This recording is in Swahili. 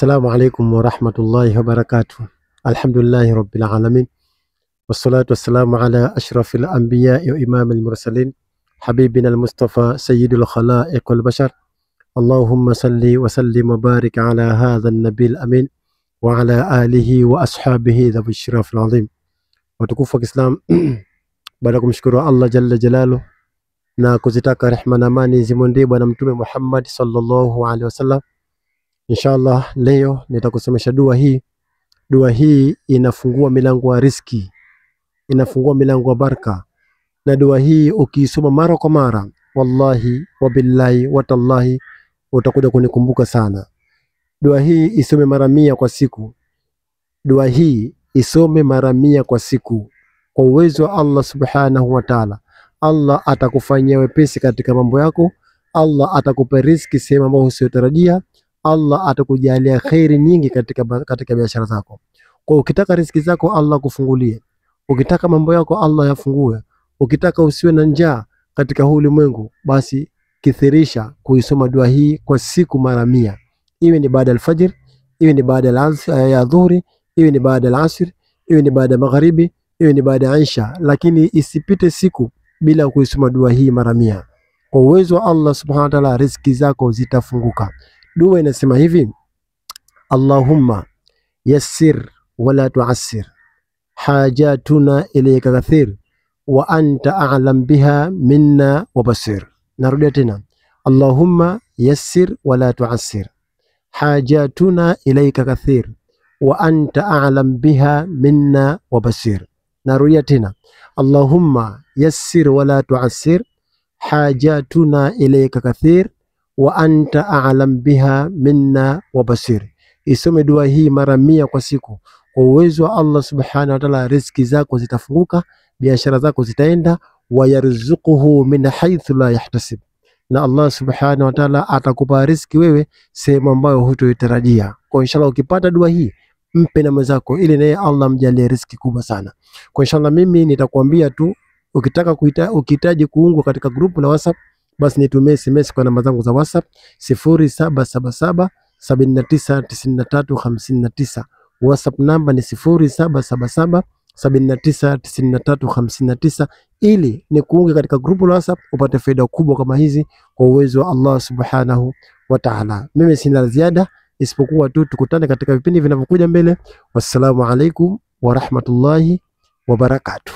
السلام عليكم ورحمة الله وبركاته. الحمد لله رب العالمين، والصلاة والسلام على أشرف الأنبياء وإمام المرسلين، حبيبنا المصطفى سيد الخلائق والبشر. اللهم صل وسلم وبارك على هذا النبي الأمين وعلى آله وأصحابه ذوي الشرف العظيم. Watukufu wa Kiislamu, baada kumshukuru Allah jalla jalalu na kuzitaka rehema na amani zimwendee bwana mtume Muhammad sallallahu alaihi wasallam, inshallah leo nitakusomesha dua hii. Dua hii inafungua milango wa riziki, inafungua milango wa baraka, na dua hii ukiisoma mara kwa mara, wallahi wabillahi watallahi utakuja kunikumbuka sana. Dua hii isome mara 100 kwa siku. Dua hii isome mara 100 kwa siku. Kwa uwezo wa Allah subhanahu wa ta'ala, Allah atakufanyia wepesi katika mambo yako. Allah atakupa riziki sehemu ambayo usiyotarajia. Allah atakujalia khairi nyingi katika biashara zako. Kwa ukitaka riziki zako Allah kufungulie, ukitaka mambo yako Allah yafungue, ukitaka usiwe na njaa katika huu ulimwengu, basi kithirisha kuisoma dua hii kwa siku mara 100. Iwe ni baada al-fajr, iwe ni baada ya dhuhuri, iwe ni baada al-asr, iwe ni baada magharibi, iwe ni baada Isha, lakini isipite siku bila kuisoma dua hii mara 100. Kwa uwezo wa Allah subhanahu wa ta'ala riziki zako zitafunguka. Dua inasema hivi: Allahumma yassir wala tuassir, hajatuna ilayka kathir, wa anta a'lam biha minna wa basir. Narudia tena: Allahumma yassir wala tuassir, hajatuna ilayka kathir, wa anta a'lam biha minna wa basir. Narudia tena: Allahumma yassir wala tuassir, hajatuna ilayka kathir, wa anta a'lam biha minna wa basir. Isome dua hii mara 100 kwa siku. Kwa uwezo wa Allah subhanahu wa ta'ala riziki zako zitafunguka, biashara zako zitaenda, wa yarzuquhu min haythu la yahtasib. Na Allah subhanahu wa ta'ala atakupa riziki wewe sehemu ambayo hutoitarajia. Kwa inshallah ukipata dua hii, mpe na mwenzako ili naye Allah mjalie riziki kubwa sana. Kwa inshallah mimi nitakwambia tu, ukihitaji kuungwa katika grupu la WhatsApp, basi nitumie SMS kwa namba zangu za WhatsApp 0777 799359. WhatsApp namba ni 0777 799359, ili ni kuunge katika grupu la WhatsApp upate faida kubwa kama hizi kwa uwezo wa Allah subhanahu wa ta'ala. Mimi sina ziada isipokuwa tu tukutane katika vipindi vinavyokuja mbele. Wassalamu alaikum wa rahmatullahi wa barakatuh.